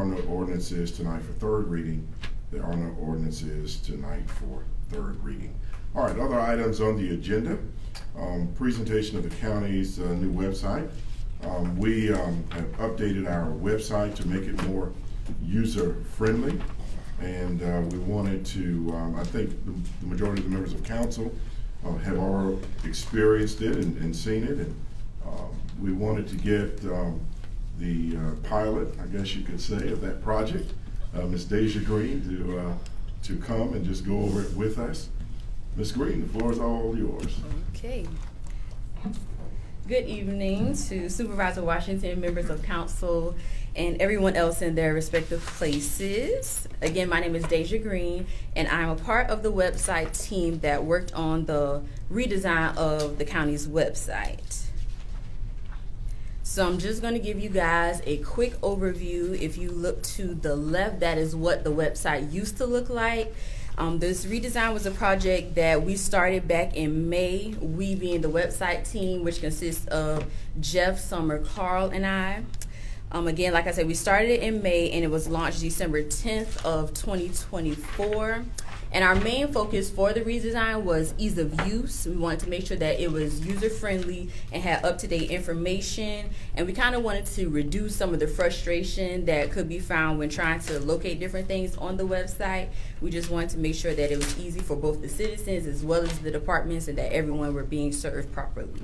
are no ordinances tonight for third reading. There are no ordinances tonight for third reading. All right, other items on the agenda. Presentation of the county's new website. We have updated our website to make it more user-friendly, and we wanted to, I think the majority of the members of council have already experienced it and seen it, and we wanted to get the pilot, I guess you could say, of that project, Ms. Deja Green, to come and just go over it with us. Ms. Green, the floor is all yours. Okay. Good evening to Supervisor Washington, members of council, and everyone else in their respective places. Again, my name is Deja Green, and I'm a part of the website team that worked on the redesign of the county's website. So I'm just going to give you guys a quick overview. If you look to the left, that is what the website used to look like. This redesign was a project that we started back in May, we being the website team, which consists of Jeff, Summer, Carl, and I. Again, like I said, we started it in May and it was launched December 10th of 2024. And our main focus for the redesign was ease of use. We wanted to make sure that it was user-friendly and had up-to-date information. And we kind of wanted to reduce some of the frustration that could be found when trying to locate different things on the website. We just wanted to make sure that it was easy for both the citizens as well as the departments and that everyone were being served properly.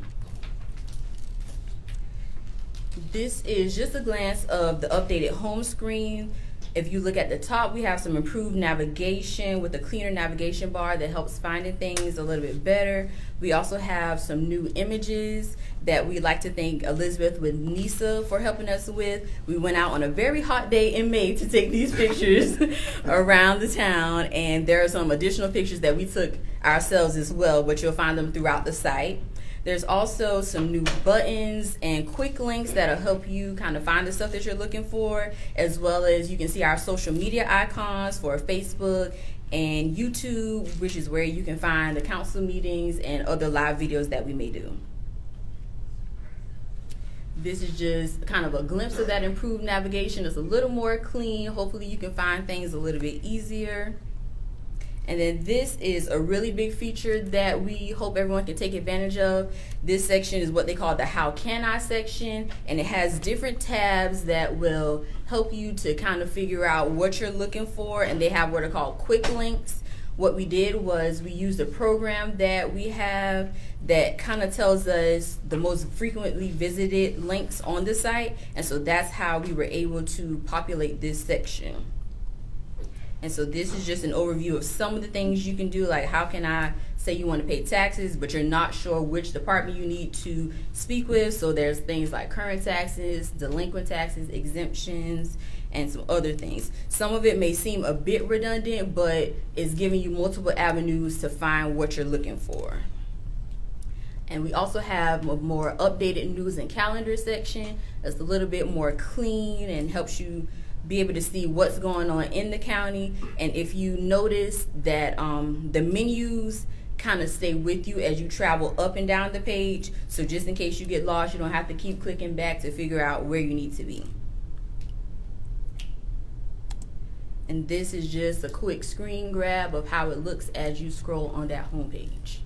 This is just a glance of the updated home screen. If you look at the top, we have some improved navigation with a cleaner navigation bar that helps finding things a little bit better. We also have some new images that we'd like to thank Elizabeth with NISA for helping us with. We went out on a very hot day in May to take these pictures around the town, and there are some additional pictures that we took ourselves as well, but you'll find them throughout the site. There's also some new buttons and quick links that'll help you kind of find the stuff that you're looking for, as well as you can see our social media icons for Facebook and YouTube, which is where you can find the council meetings and other live videos that we may do. This is just kind of a glimpse of that improved navigation. It's a little more clean. Hopefully you can find things a little bit easier. And then this is a really big feature that we hope everyone can take advantage of. This section is what they call the How Can I section, and it has different tabs that will help you to kind of figure out what you're looking for, and they have what are called quick links. What we did was we used a program that we have that kind of tells us the most frequently visited links on the site, and so that's how we were able to populate this section. And so this is just an overview of some of the things you can do, like how can I say you want to pay taxes, but you're not sure which department you need to speak with. So there's things like current taxes, delinquent taxes, exemptions, and some other things. Some of it may seem a bit redundant, but it's giving you multiple avenues to find what you're looking for. And we also have a more updated news and calendar section that's a little bit more clean and helps you be able to see what's going on in the county. And if you notice that the menus kind of stay with you as you travel up and down the page, so just in case you get lost, you don't have to keep clicking back to figure out where you need to be. And this is just a quick screen grab of how it looks as you scroll on that home page.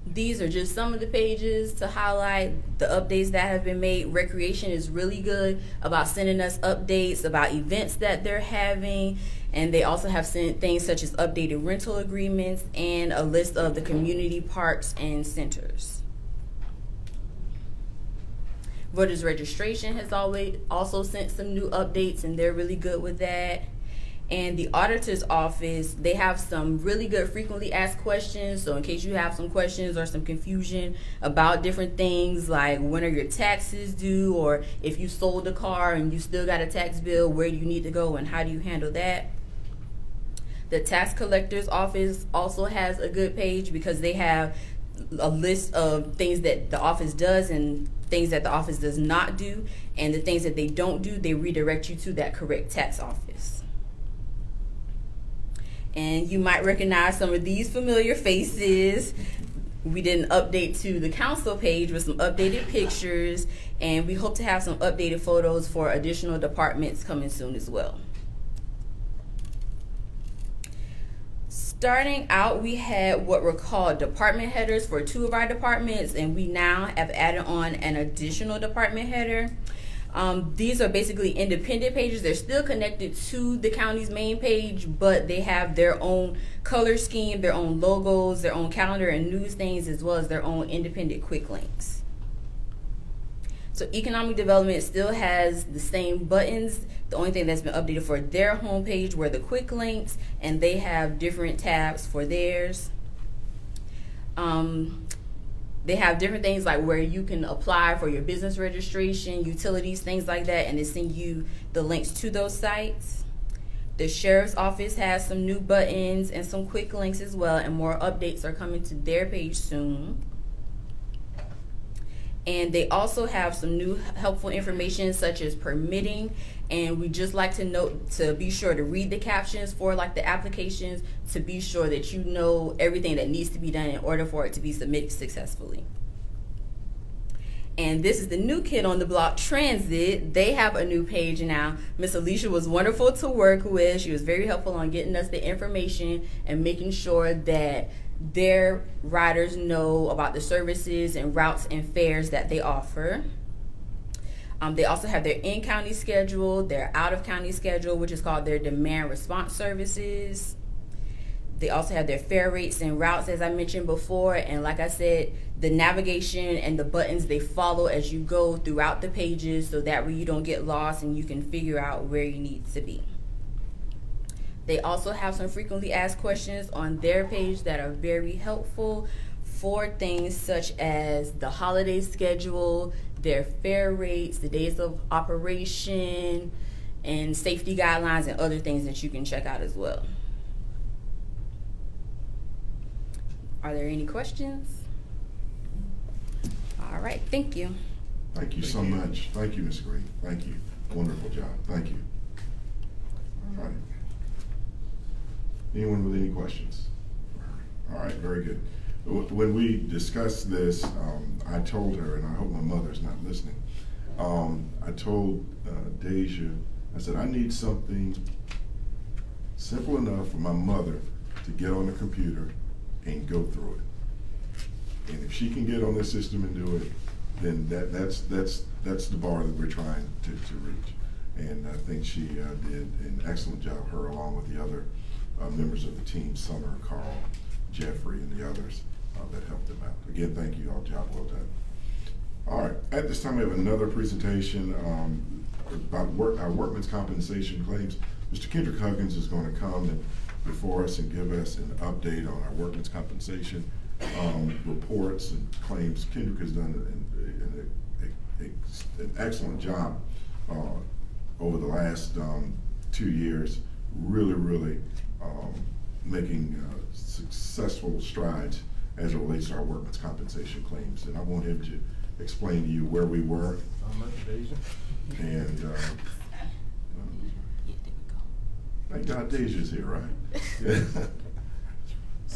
These are just some of the pages to highlight the updates that have been made. Recreation is really good about sending us updates about events that they're having, and they also have sent things such as updated rental agreements and a list of the community parks and centers. Voters registration has also sent some new updates, and they're really good with that. And the auditor's office, they have some really good frequently asked questions. So in case you have some questions or some confusion about different things, like when are your taxes due, or if you sold a car and you still got a tax bill, where do you need to go and how do you handle that? The tax collector's office also has a good page because they have a list of things that the office does and things that the office does not do. And the things that they don't do, they redirect you to that correct tax office. And you might recognize some of these familiar faces. We did an update to the council page with some updated pictures, and we hope to have some updated photos for additional departments coming soon as well. Starting out, we had what were called department headers for 2 of our departments, and we now have added on an additional department header. These are basically independent pages. They're still connected to the county's main page, but they have their own color scheme, their own logos, their own calendar and news things, as well as their own independent quick links. So economic development still has the same buttons. The only thing that's been updated for their homepage were the quick links, and they have different tabs for theirs. They have different things like where you can apply for your business registration, utilities, things like that, and they send you the links to those sites. The sheriff's office has some new buttons and some quick links as well, and more updates are coming to their page soon. And they also have some new helpful information such as permitting, and we just like to note to be sure to read the captions for like the applications to be sure that you know everything that needs to be done in order for it to be submitted successfully. And this is the new kid on the block, Transit. They have a new page now. Miss Alicia was wonderful to work with. She was very helpful on getting us the information and making sure that their riders know about the services and routes and fares that they offer. They also have their in-county schedule, their out-of-county schedule, which is called their demand response services. They also have their fare rates and routes, as I mentioned before. And like I said, the navigation and the buttons, they follow as you go throughout the pages, so that way you don't get lost and you can figure out where you need to be. They also have some frequently asked questions on their page that are very helpful for things such as the holiday schedule, their fare rates, the days of operation, and safety guidelines and other things that you can check out as well. Are there any questions? All right, thank you. Thank you so much. Thank you, Ms. Green. Thank you. Wonderful job. Thank you. All right. Anyone with any questions? All right, very good. When we discussed this, I told her, and I hope my mother's not listening, I told Deja, I said, I need something simple enough for my mother to get on the computer and go through it. And if she can get on this system and do it, then that's the bar that we're trying to reach. And I think she did an excellent job, her along with the other members of the team, Summer, Carl, Jeffrey, and the others that helped them out. Again, thank you all, job well done. All right, at this time we have another presentation about our workman's compensation claims. Mr. Kendrick Huggins is going to come before us and give us an update on our workman's compensation reports and claims. Kendrick has done an excellent job over the last 2 years, really making successful strides as it relates to our workman's compensation claims. And I want him to explain to you where we were. And thank God Deja's here, right?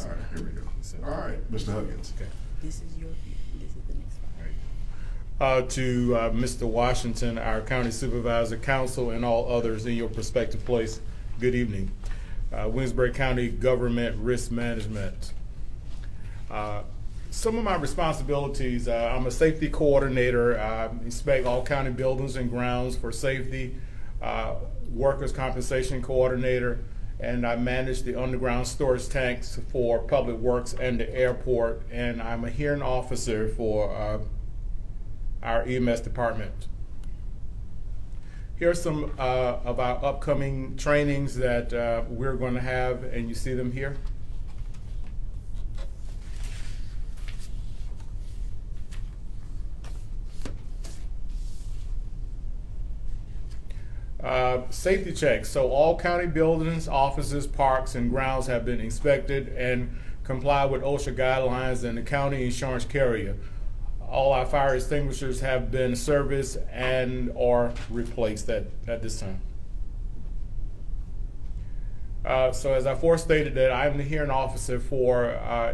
All right, here we go. All right, Mr. Huggins. Okay. This is your view. This is the next one. To Mr. Washington, our county supervisor, council, and all others in your prospective place, good evening. Williamsburg County Government Risk Management. Some of my responsibilities, I'm a safety coordinator. I inspect all county buildings and grounds for safety, workers' compensation coordinator, and I manage the underground storage tanks for public works and the airport, and I'm a hearing officer for our EMS department. Here are some of our upcoming trainings that we're going to have, and you see them here. Safety checks. So all county buildings, offices, parks, and grounds have been inspected and comply with OSHA guidelines and the county insurance carrier. All our fire extinguishers have been serviced and or replaced at this time. So as I forestated that I'm the hearing officer for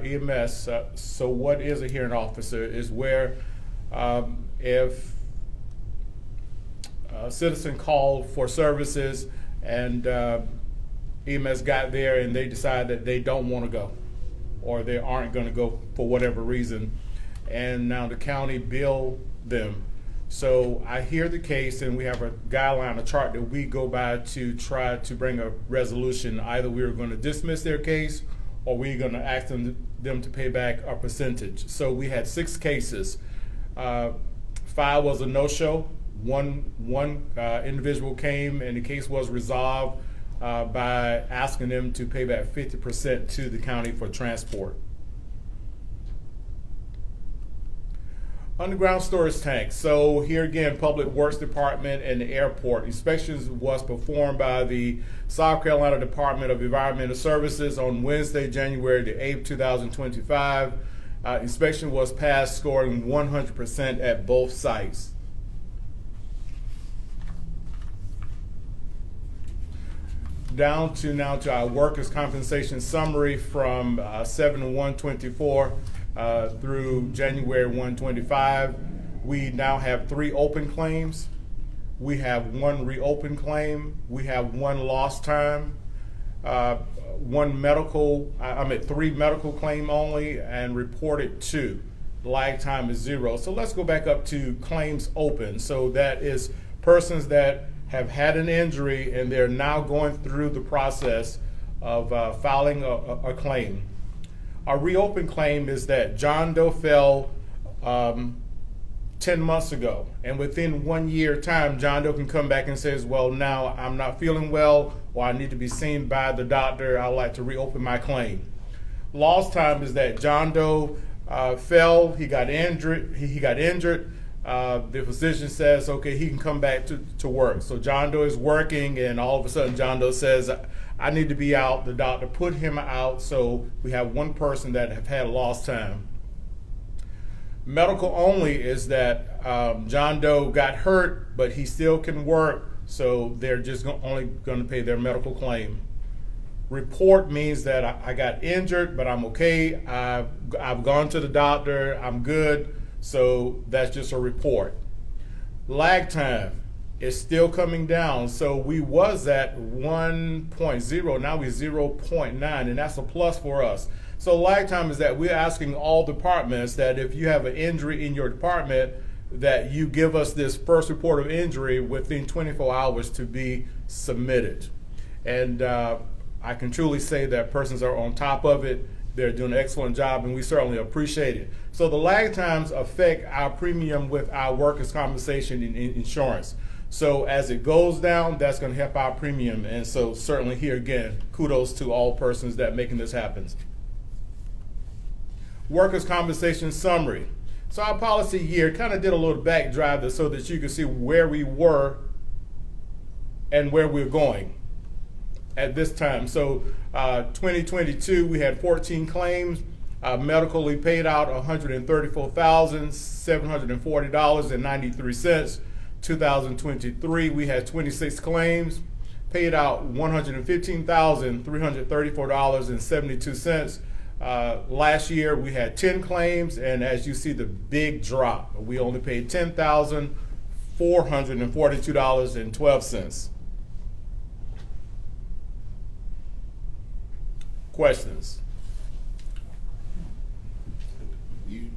EMS. So what is a hearing officer is where if a citizen called for services and EMS got there and they decide that they don't want to go or they aren't going to go for whatever reason, and now the county bill them. So I hear the case and we have a guideline, a chart that we go by to try to bring a resolution. Either we're going to dismiss their case or we're going to ask them to pay back a percentage. So we had 6 cases. 5 was a no-show. One individual came and the case was resolved by asking them to pay back 50% to the county for transport. Underground storage tanks. So here again, Public Works Department and the airport. Inspections was performed by the South Carolina Department of Environmental Services on Wednesday, January the 8th, 2025. Inspection was passed, scoring 100% at both sites. Down to now to our workers' compensation summary from 7/1/24 through January 1/25. We now have 3 open claims. We have 1 reopened claim. We have 1 lost time. 3 medical claim only, and reported 2. Lag time is 0. So let's go back up to claims open. So that is persons that have had an injury and they're now going through the process of filing a claim. A reopened claim is that John Doe fell 10 months ago, and within 1 year time, John Doe can come back and says, well, now I'm not feeling well, or I need to be seen by the doctor. I'd like to reopen my claim. Lost time is that John Doe fell, he got injured, the physician says, okay, he can come back to work. So John Doe is working, and all of a sudden John Doe says, I need to be out. The doctor put him out, so we have 1 person that have had lost time. Medical only is that John Doe got hurt, but he still can work, so they're just only going to pay their medical claim. Report means that I got injured, but I'm okay. I've gone to the doctor, I'm good. So that's just a report. Lag time is still coming down. So we was at 1.0, now we're 0.9, and that's a plus for us. So lag time is that we're asking all departments that if you have an injury in your department, that you give us this first report of injury within 24 hours to be submitted. And I can truly say that persons are on top of it. They're doing an excellent job, and we certainly appreciate it. So the lag times affect our premium with our workers' compensation and insurance. So as it goes down, that's going to help our premium. And so certainly here again, kudos to all persons that making this happen. Workers' compensation summary. So our policy year kind of did a little backdrive so that you can see where we were and where we're going at this time. So 2022, we had 14 claims. Medically paid out $134,740.93. 2023, we had 26 claims, paid out $115,334.72. Last year, we had 10 claims, and as you see the big drop, we only paid $10,442.12. Questions?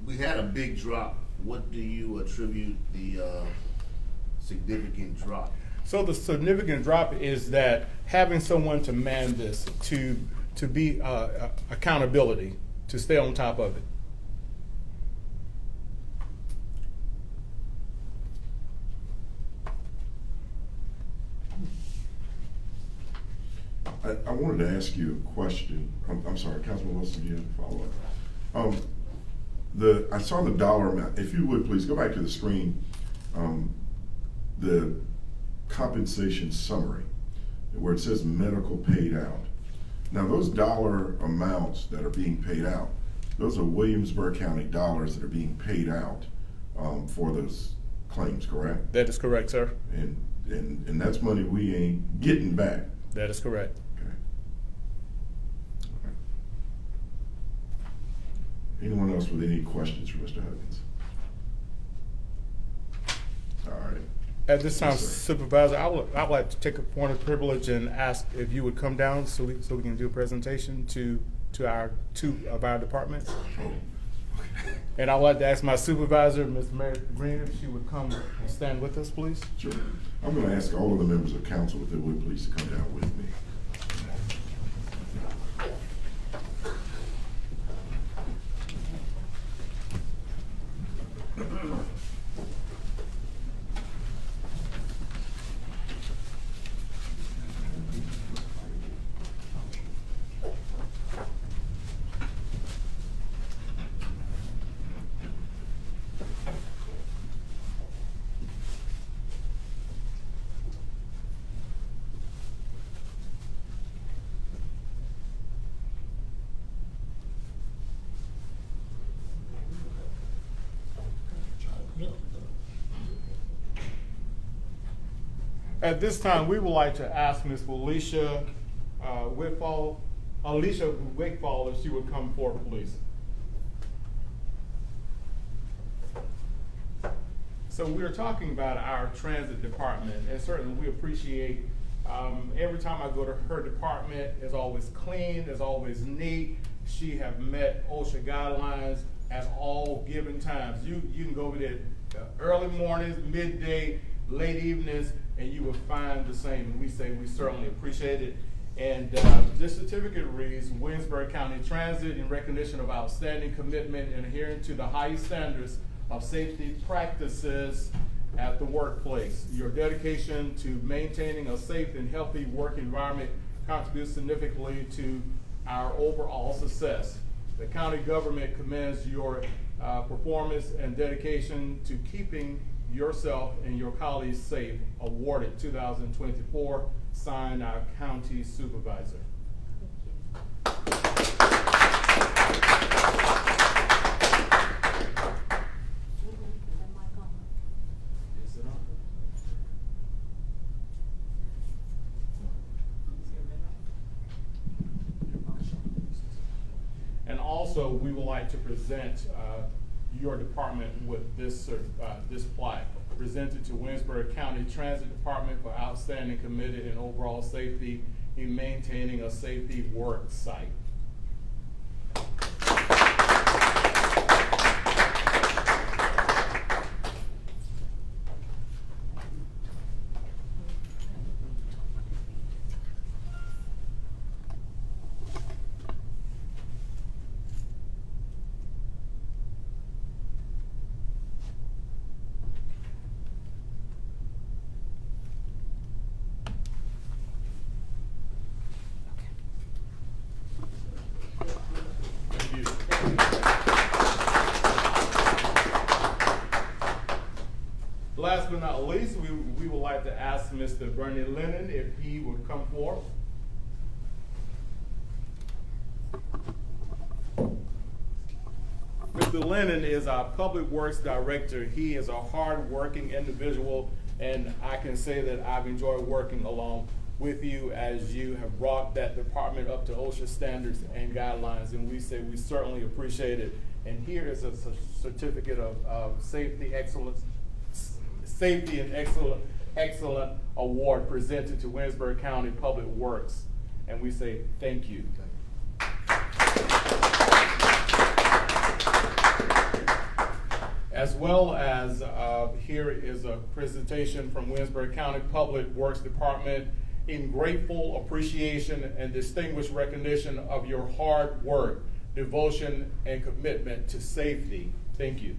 We had a big drop. What do you attribute the significant drop? So the significant drop is that having someone to man this, to be accountability, to stay on top of it. I wanted to ask you a question. I'm sorry, Councilman Wilson, do you have a follow-up? I saw the dollar amount. If you would please go back to the screen. The compensation summary where it says medical paid out. Now those dollar amounts that are being paid out, those are Williamsburg County dollars that are being paid out for those claims, correct? That is correct, sir. And that's money we ain't getting back. That is correct. Okay. Anyone else with any questions for Mr. Huggins? All right. At this time, Yes, sir. Supervisor, I would like to take a point of privilege and ask if you would come down so we can do a presentation to our two of our departments. Oh, okay. And I would like to ask my supervisor, Ms. Mary Green, if she would come and stand with us, please. Sure. I'm going to ask all of the members of council if they would please to come down with me. At this time, we would like to ask Ms. Alicia Wakefall if she would come forward, please. So we're talking about our transit department, and certainly we appreciate every time I go to her department, it's always clean, it's always neat. She have met OSHA guidelines at all given times. You can go over there early mornings, midday, late evenings, and you will find the same. And we say we certainly appreciate it. And this certificate reads, Williamsburg County Transit, in recognition of outstanding commitment and adhering to the highest standards of safety practices at the workplace. Your dedication to maintaining a safe and healthy work environment contributes significantly to our overall success. The county government commends your performance and dedication to keeping yourself and your colleagues safe. Awarded 2024, signed our county supervisor. Is it on? And also, we would like to present your department with this plaque, presented to Williamsburg County Transit Department for outstanding committed and overall safety in maintaining a safety work site. Last but not least, we would like to ask Mr. Bernie Lennon if he would come forward. Mr. Lennon is our Public Works Director. He is a hard-working individual, and I can say that I've enjoyed working along with you as you have brought that department up to OSHA standards and guidelines, and we say we certainly appreciate it. And here is a certificate of safety excellence. Safety and excellent award presented to Williamsburg County Public Works, and we say thank you. As well as here is a presentation from Williamsburg County Public Works Department in grateful appreciation and distinguished recognition of your hard work, devotion, and commitment to safety. Thank you.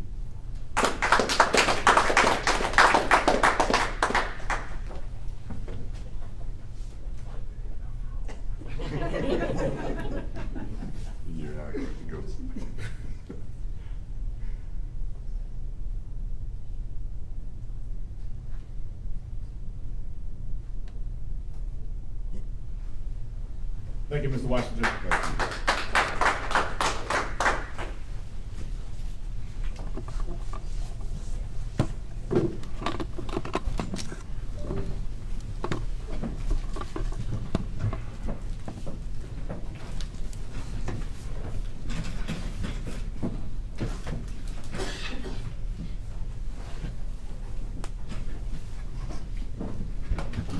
You're not going to go. Thank you, Mr. Washington.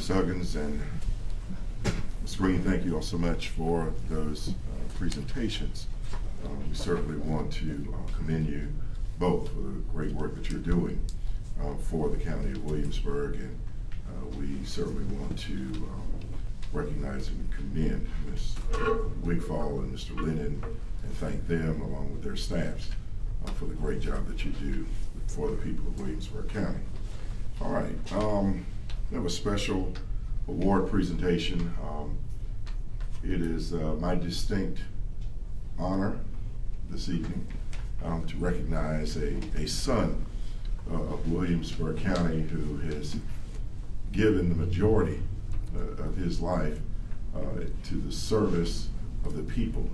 Ms. Huggins and Ms. Green, thank you all so much for those presentations. We certainly want to commend you both for the great work that you're doing for the County of Williamsburg, and we certainly want to recognize and commend Ms. Wigfall and Mr. Lennon and thank them along with their staffs for the great job that you do for the people of Williamsburg County. All right, we have a special award presentation. It is my distinct honor this evening to recognize a son of Williamsburg County who has given the majority of his life to the service of the people.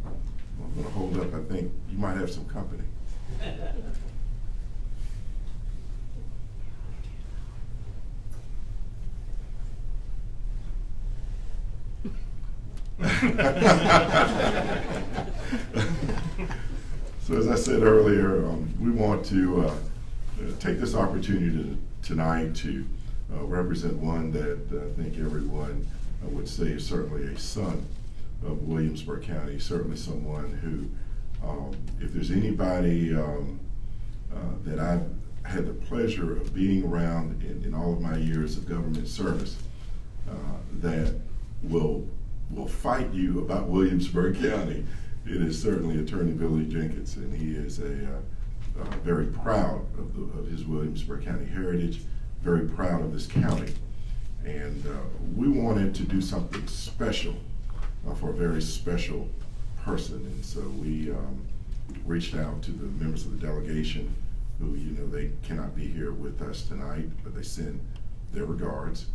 I'm going to hold up. I think you might have some company. So as I said earlier, we want to take this opportunity tonight to represent one that I think everyone would say is certainly a son of Williamsburg County, certainly someone who, if there's anybody that I've had the pleasure of being around in all of my years of government service, that will fight you about Williamsburg County, it is certainly Attorney Billy Jenkins, and he is very proud of his Williamsburg County heritage, very proud of this county, and we wanted to do something special for a very special person, and so we reached out to the members of the delegation who, they cannot be here with us tonight, but they send their regards,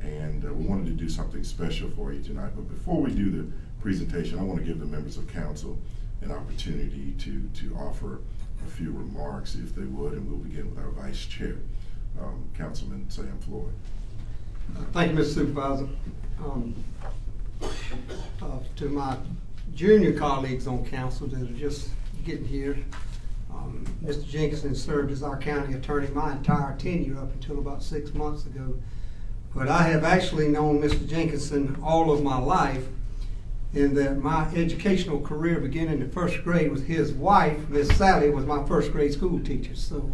and we wanted to do something special for you tonight. But before we do the presentation, I want to give the members of council an opportunity to offer a few remarks, if they would, and we'll begin with our vice chair, Councilman Sam Floyd. Thank you, Mr. Supervisor. To my junior colleagues on council that are just getting here, Mr. Jenkinson served as our county attorney my entire tenure up until about 6 months ago. But I have actually known Mr. Jenkinson all of my life, in that my educational career beginning in first grade with his wife, Miss Sally, was my first grade school teacher. So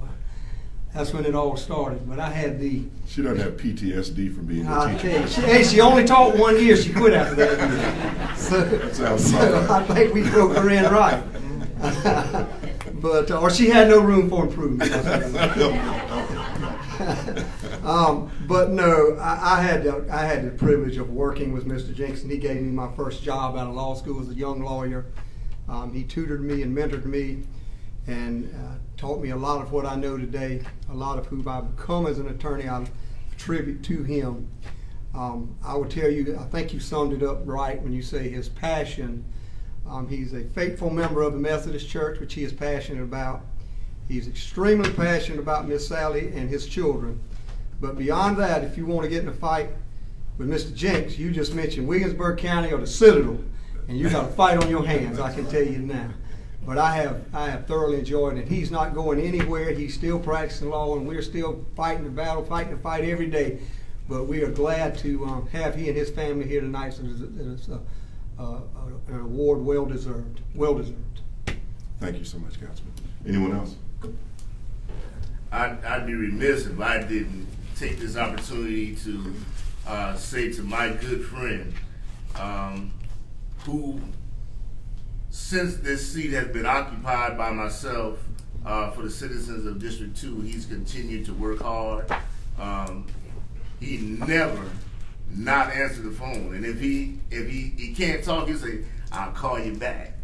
that's when it all started. But I had the... She doesn't have PTSD from being a teacher. She only taught 1 year. She quit after that year. So I think we broke her in right. But or she had no room for improvement. But no, I had the privilege of working with Mr. Jenkinson. He gave me my first job out of law school as a young lawyer. He tutored me and mentored me, and taught me a lot of what I know today. A lot of who I've become as an attorney, I attribute to him. I would tell you, I think you summed it up right when you say his passion. He's a faithful member of the Methodist Church, which he is passionate about. He's extremely passionate about Miss Sally and his children. But beyond that, if you want to get in a fight with Mr. Jenks, you just mentioned Williamsburg County or the Citadel, and you got a fight on your hands, I can tell you now. But I have thoroughly enjoyed it. He's not going anywhere. He's still practicing law, and we're still fighting the battle, fighting the fight every day. But we are glad to have he and his family here tonight. So it's an award well deserved. Well deserved. Thank you so much, Councilman. Anyone else? I'd be remiss if I didn't take this opportunity to say to my good friend, who, since this seat has been occupied by myself for the citizens of District 2, he's continued to work hard. He never not answered the phone, and if he can't talk, he'll say, "I'll call you back."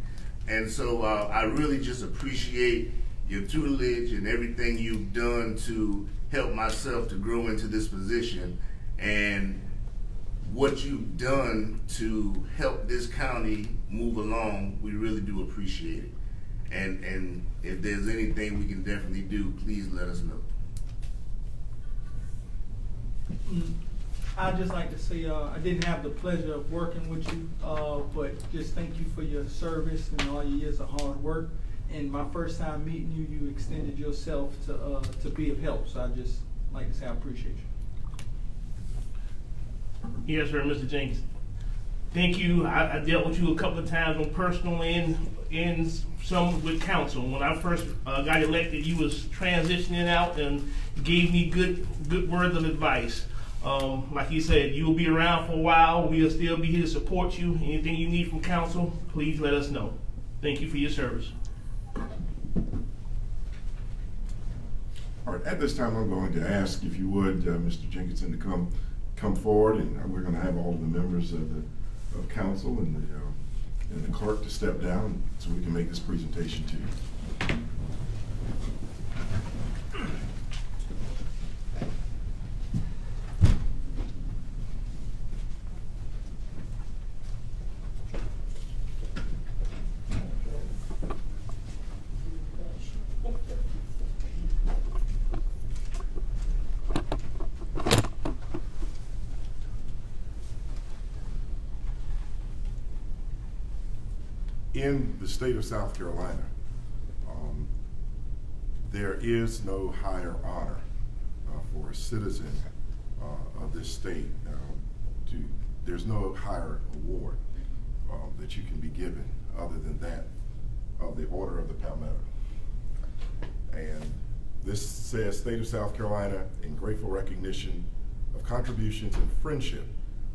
And so I really just appreciate your tutelage and everything you've done to help myself to grow into this position, and what you've done to help this county move along. We really do appreciate it. And if there's anything we can definitely do, please let us know. I'd just like to say I didn't have the pleasure of working with you, but just thank you for your service and all your years of hard work. And my first time meeting you, you extended yourself to be of help. So I just like to say I appreciate you. Yes, sir, Mr. Jenkins. Thank you. I dealt with you a couple of times on personal and some with council. When I first got elected, you was transitioning out and gave me good words of advice. Like you said, you'll be around for a while. We'll still be here to support you. Anything you need from council, please let us know. Thank you for your service. All right, at this time, I'm going to ask if you would, Mr. Jenkinson, to come forward, and we're going to have all of the members of council and the clerk to step down so we can make this presentation to you. In the state of South Carolina, there is no higher honor for a citizen of this state. There's no higher award that you can be given other than that of the Order of the Palmetto. And this says, State of South Carolina, in grateful recognition of contributions and friendship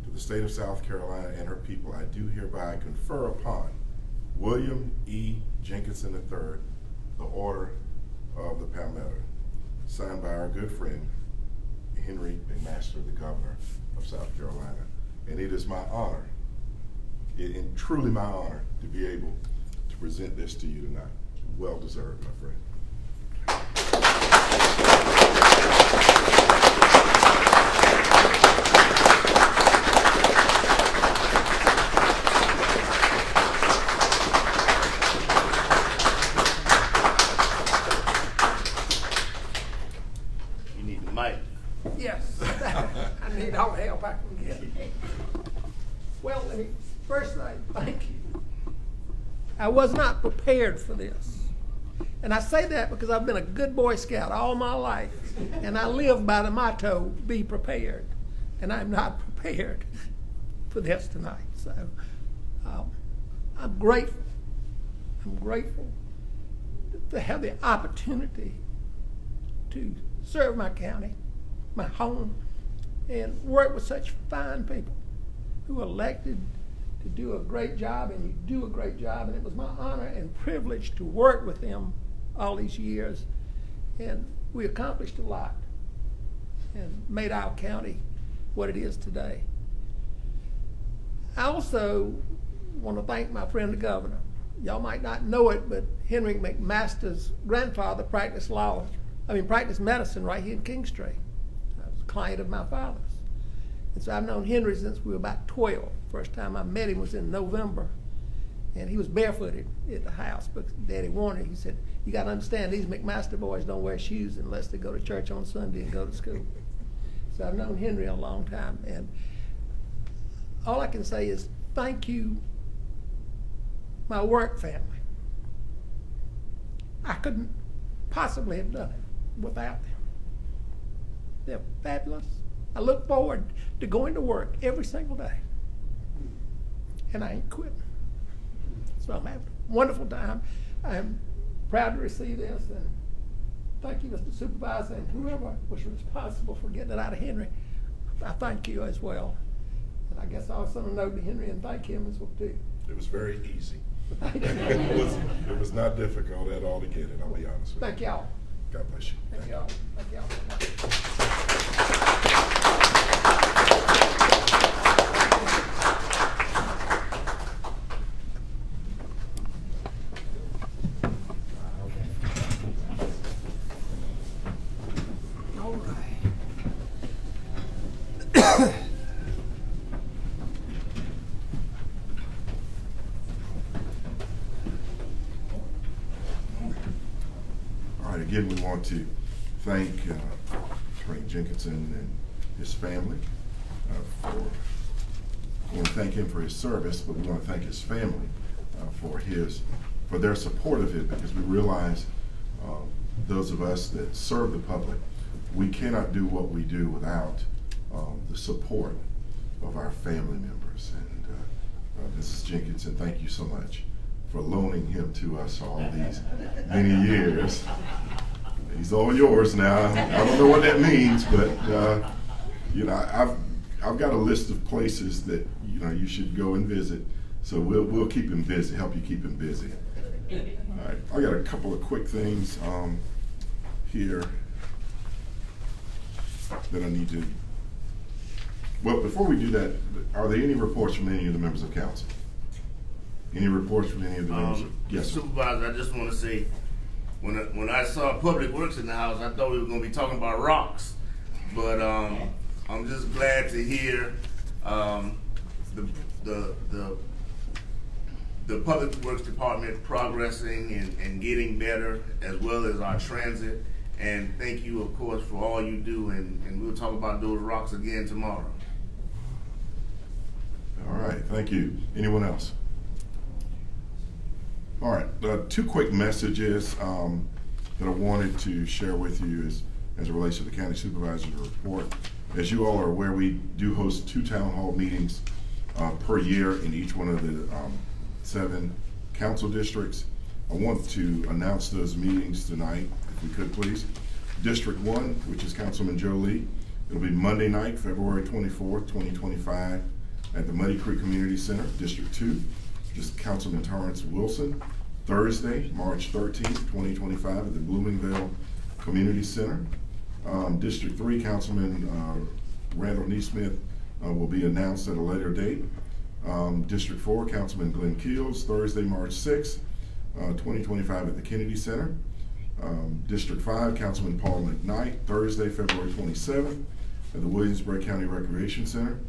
to the state of South Carolina and her people, I do hereby confer upon William E. Jenkinson III, the Order of the Palmetto, signed by our good friend, Henry McMaster, the Governor of South Carolina. And it is my honor, and truly my honor, to be able to present this to you tonight. Well deserved, my friend. Yes, I need all the help I can get. Well, let me first say thank you. I was not prepared for this. And I say that because I've been a good Boy Scout all my life. And I live by the motto, be prepared. And I'm not prepared for this tonight. So I'm grateful. I'm grateful to have the opportunity to serve my county, my home, and work with such fine people who are elected to do a great job, and you do a great job, and it was my honor and privilege to work with them all these years, and we accomplished a lot and made our county what it is today. I also want to thank my friend the governor. Y'all might not know it, but Henry McMaster's grandfather practiced medicine right here in King Street. I was a client of my father's. And so I've known Henry since we were about 12. First time I met him was in November. And he was barefooted at the house, but Daddy warned him. He said, you got to understand, these McMaster boys don't wear shoes unless they go to church on Sunday and go to school. So I've known Henry a long time. And all I can say is thank you, my work family. I couldn't possibly have done it without them. They're fabulous. I look forward to going to work every single day. And I ain't quitting. So I'm having a wonderful time. I'm proud to receive this, and thank you, Mr. Supervisor, and whoever was responsible for getting it out of Henry. I thank you as well. And I guess I'll send a note to Henry and thank him as well too. It was very easy. It was not difficult at all to get it, I'll be honest with you. Thank y'all. God bless you. Thank y'all. Thank y'all so much. All right. All right, again, we want to thank Frank Jenkinson and his family we want to thank him for his service, but we want to thank his family for their support of it, because we realize those of us that serve the public we cannot do what we do without the support of our family members. And Mrs. Jenkinson, thank you so much for loaning him to us all these many years. He's all yours now. I don't know what that means, but you know, I've got a list of places that you should go and visit. So we'll keep him busy, help you keep him busy. All right, I got a couple of quick things here that I need to. Well, before we do that, are there any reports from any of the members of council? Any reports from any of the members? Yes, sir. Supervisor, I just want to say, when I saw Public Works in the house, I thought we were going to be talking about rocks. But I'm just glad to hear the Public Works Department progressing and getting better, as well as our transit. And thank you, of course, for all you do. And we'll talk about those rocks again tomorrow. All right, thank you. Anyone else? All right, two quick messages that I wanted to share with you as it relates to the county supervisor's report. As you all are aware, we do host 2 town hall meetings per year in each one of the 7 council districts. I want to announce those meetings tonight, if we could please. District 1, which is Councilman Joe Lee, it'll be Monday night, February 24th, 2025 at the Muddy Creek Community Center. District 2, just Councilman Torrance Wilson, Thursday, March 13th, 2025 at the Bloomingville Community Center. District 3, Councilman Randall Neesmith will be announced at a later date. District 4, Councilman Glenn Keels, Thursday, March 6th, 2025 at the Kennedy Center. District 5, Councilman Paul McKnight, Thursday, February 27th at the Williamsburg County Recreation Center.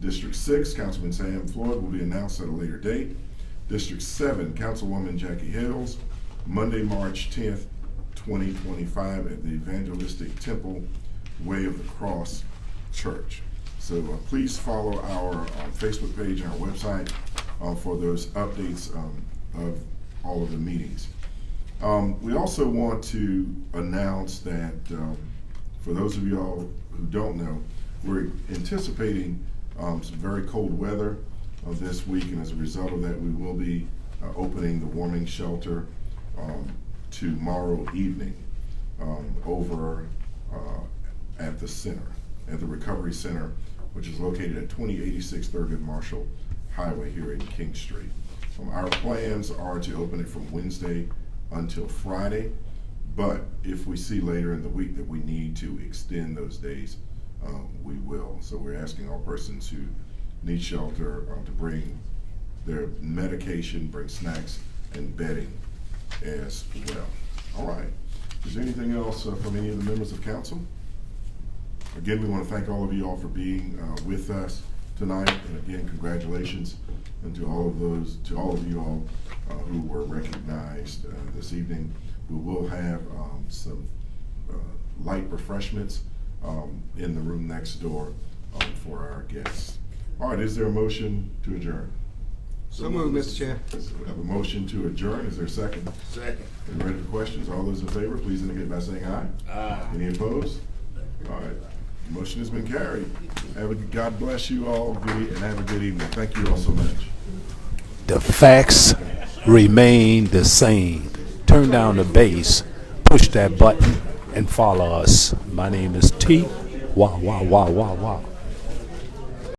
District 6, Councilman Sam Floyd will be announced at a later date. District 7, Councilwoman Jackie Hales, Monday, March 10th, 2025 at the Evangelistic Temple Way of the Cross Church. So please follow our Facebook page and our website for those updates of all of the meetings. We also want to announce that for those of you all who don't know, we're anticipating some very cold weather this week, and as a result of that, we will be opening the warming shelter tomorrow evening over at the center, at the Recovery Center, which is located at 2086 Thurgood Marshall Highway here in King Street. Our plans are to open it from Wednesday until Friday, but if we see later in the week that we need to extend those days, we will. So we're asking all persons who need shelter to bring their medication, bring snacks and bedding as well. All right. Is there anything else from any of the members of council? Again, we want to thank all of you all for being with us tonight, and again, congratulations and to all of you all who were recognized this evening. We will have some light refreshments in the room next door for our guests. All right, is there a motion to adjourn? So moved, Mr. Chair. We have a motion to adjourn. Is there a second? Second. Are you ready for questions? All those in favor, please indicate by saying aye. Aye. Any opposed? All right. The motion has been carried. God bless you all and have a good evening. Thank you all so much. The facts remain the same. Turn down the bass, push that button, and follow us. My name is T. Wah, wah, wah, wah, wah.